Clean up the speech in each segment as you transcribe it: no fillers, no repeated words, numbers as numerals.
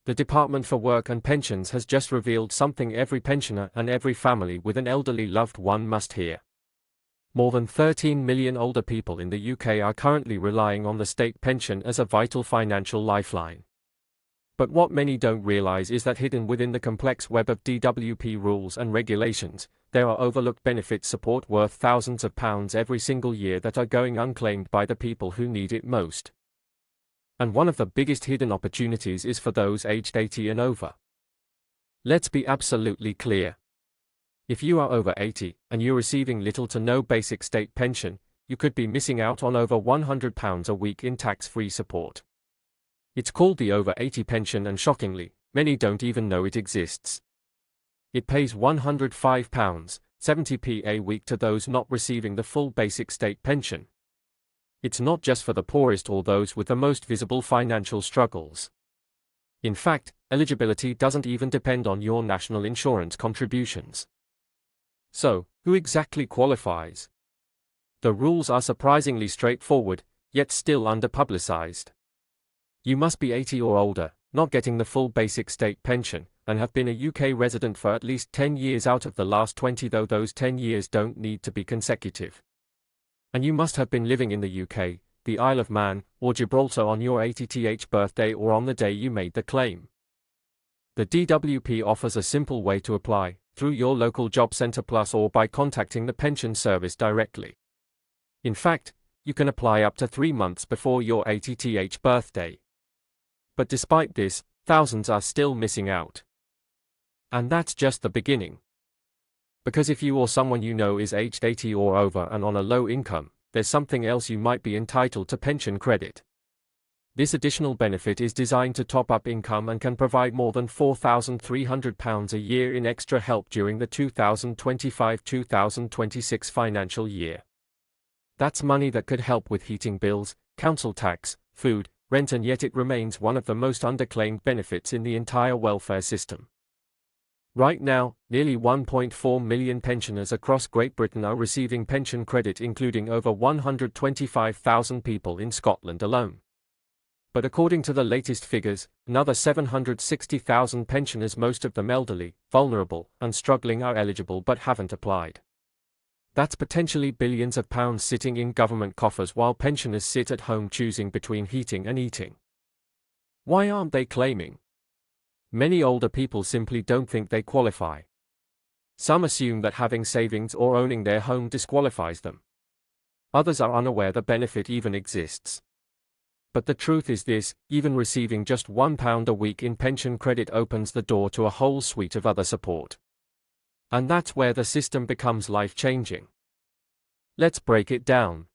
The Department for Work and Pensions has just revealed something every pensioner and every family with an elderly loved one must hear. More than 13 million older people in the UK are currently relying on the state pension as a vital financial lifeline. But what many don't realise is that hidden within the complex web of DWP rules and regulations, there are overlooked benefit support worth thousands of pounds every single year that are going unclaimed by the people who need it most. And one of the biggest hidden opportunities is for those aged 80 and over. Let's be absolutely clear. If you are over 80 and you're receiving little to no basic state pension, you could be missing out on over £100 a week in tax-free support. It's called the Over-80 Pension, and shockingly, many don't even know it exists. It pays £105.70 a week to those not receiving the full basic state pension. It's not just for the poorest or those with the most visible financial struggles. In fact, eligibility doesn't even depend on your national insurance contributions. So, who exactly qualifies? The rules are surprisingly straightforward, yet still underpublicized. You must be 80 or older, not getting the full basic state pension, and have been a UK resident for at least 10 years out of the last 20, though those 10 years don't need to be consecutive. And you must have been living in the UK, the Isle of Man, or Gibraltar on your 80th birthday or on the day you made the claim. The DWP offers a simple way to apply, through your local job centre plus or by contacting the pension service directly. In fact, you can apply up to 3 months before your 80th birthday. But despite this, thousands are still missing out. And that's just the beginning. Because if you or someone you know is aged 80 or over and on a low income, there's something else you might be entitled to: pension credit. This additional benefit is designed to top up income and can provide more than £4,300 a year in extra help during the 2025-2026 financial year. That's money that could help with heating bills, council tax, food, rent, and yet it remains one of the most underclaimed benefits in the entire welfare system. Right now, nearly 1.4 million pensioners across Great Britain are receiving pension credit, including over 125,000 people in Scotland alone. But according to the latest figures, another 760,000 pensioners, most of them elderly, vulnerable, and struggling, are eligible but haven't applied. That's potentially billions of pounds sitting in government coffers while pensioners sit at home choosing between heating and eating. Why aren't they claiming? Many older people simply don't think they qualify. Some assume that having savings or owning their home disqualifies them. Others are unaware the benefit even exists. But the truth is this: even receiving just £1 a week in pension credit opens the door to a whole suite of other support. And that's where the system becomes life-changing. Let's break it down.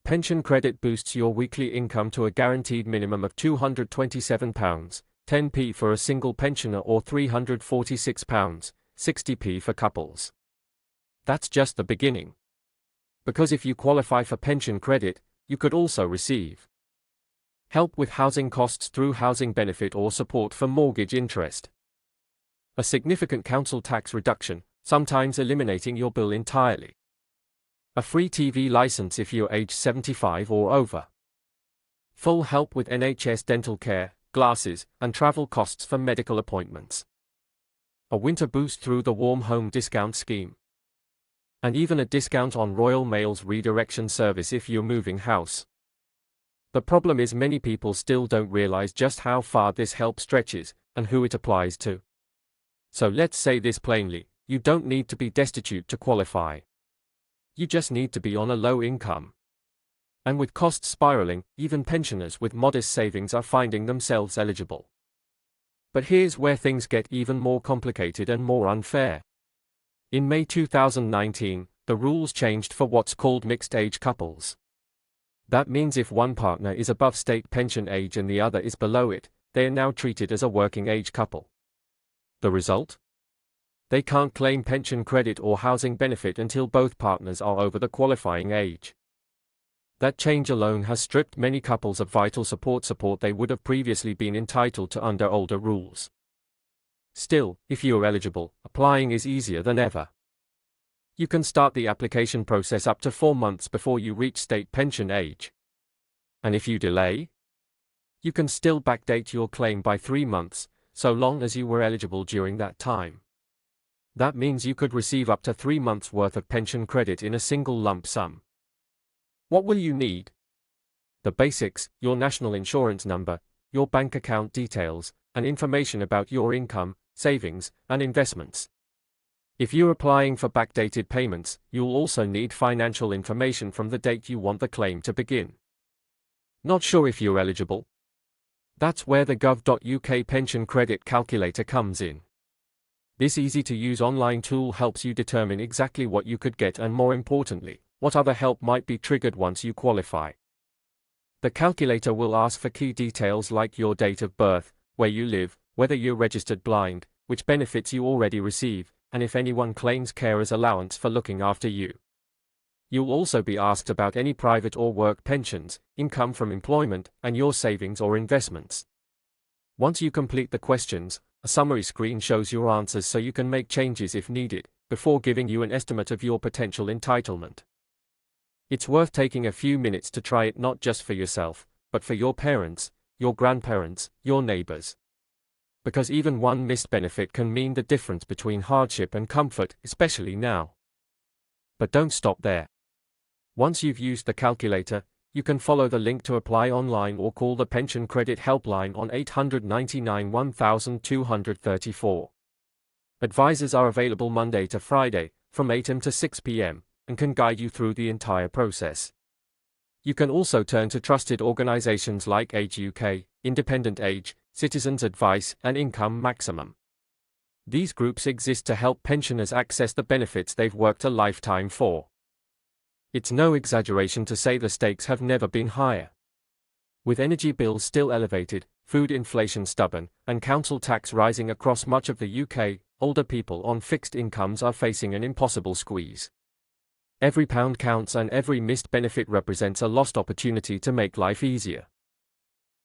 Pension credit boosts your weekly income to a guaranteed minimum of £227.10 for a single pensioner, or £346.60 for couples. That's just the beginning. Because if you qualify for pension credit, you could also receive help with housing costs through housing benefit or support for mortgage interest, a significant council tax reduction, sometimes eliminating your bill entirely, a free TV license if you're age 75 or over, full help with NHS dental care, glasses, and travel costs for medical appointments, a winter boost through the Warm Home Discount Scheme, and even a discount on Royal Mail's redirection service if you're moving house. The problem is many people still don't realize just how far this help stretches, and who it applies to. So let's say this plainly: you don't need to be destitute to qualify. You just need to be on a low income. And with costs spiraling, even pensioners with modest savings are finding themselves eligible. But here's where things get even more complicated and more unfair. In May 2019, the rules changed for what's called mixed-age couples. That means if one partner is above state pension age and the other is below it, they are now treated as a working-age couple. The result? They can't claim pension credit or housing benefit until both partners are over the qualifying age. That change alone has stripped many couples of vital support they would have previously been entitled to under older rules. Still, if you are eligible, applying is easier than ever. You can start the application process up to 4 months before you reach state pension age. And if you delay, You can still backdate your claim by 3 months, so long as you were eligible during that time. That means you could receive up to 3 months' worth of pension credit in a single lump sum. What will you need? The basics: your national insurance number, your bank account details, and information about your income, savings, and investments. If you're applying for backdated payments, you'll also need financial information from the date you want the claim to begin. Not sure if you're eligible? That's where the gov.uk pension credit calculator comes in. This easy-to-use online tool helps you determine exactly what you could get and, more importantly, what other help might be triggered once you qualify. The calculator will ask for key details like your date of birth, where you live, whether you're registered blind, which benefits you already receive, and if anyone claims carer's allowance for looking after you. You'll also be asked about any private or work pensions, income from employment, and your savings or investments. Once you complete the questions, a summary screen shows your answers so you can make changes if needed, before giving you an estimate of your potential entitlement. It's worth taking a few minutes to try it, not just for yourself, but for your parents, your grandparents, your neighbors. Because even one missed benefit can mean the difference between hardship and comfort, especially now. But don't stop there. Once you've used the calculator, you can follow the link to apply online or call the Pension Credit Helpline on 899 1234. Advisors are available Monday to Friday, from 8 am to 6 p.m, and can guide you through the entire process. You can also turn to trusted organizations like Age UK, Independent Age, Citizens Advice, and Income Maximum. These groups exist to help pensioners access the benefits they've worked a lifetime for. It's no exaggeration to say the stakes have never been higher. With energy bills still elevated, food inflation stubborn, and council tax rising across much of the UK, older people on fixed incomes are facing an impossible squeeze. Every pound counts, and every missed benefit represents a lost opportunity to make life easier.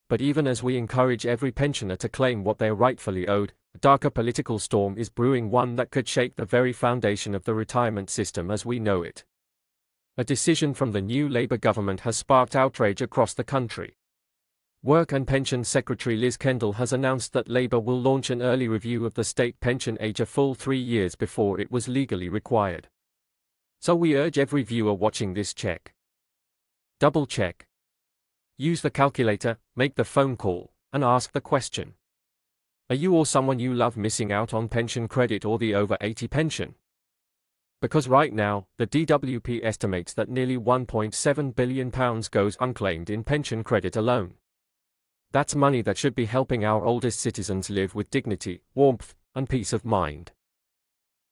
But even as we encourage every pensioner to claim what they're rightfully owed, a darker political storm is brewing, one that could shake the very foundation of the retirement system as we know it. A decision from the new Labour government has sparked outrage across the country. Work and Pension Secretary Liz Kendall has announced that Labour will launch an early review of the state pension age a full 3 years before it was legally required. So we urge every viewer watching this check. Double check. Use the calculator, make the phone call, and ask the question. Are you or someone you love missing out on pension credit or the over-80 pension? Because right now, the DWP estimates that nearly £1.7 billion goes unclaimed in pension credit alone. That's money that should be helping our oldest citizens live with dignity, warmth, and peace of mind.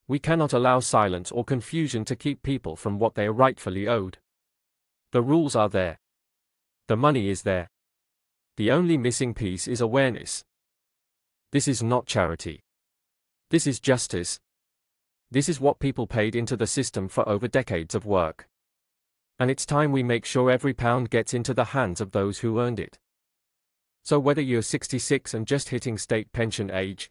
We cannot allow silence or confusion to keep people from what they are rightfully owed. The rules are there. The money is there. The only missing piece is awareness. This is not charity. This is justice. This is what people paid into the system for over decades of work. And it's time we make sure every pound gets into the hands of those who earned it. So whether you're 66 and just hitting state pension age,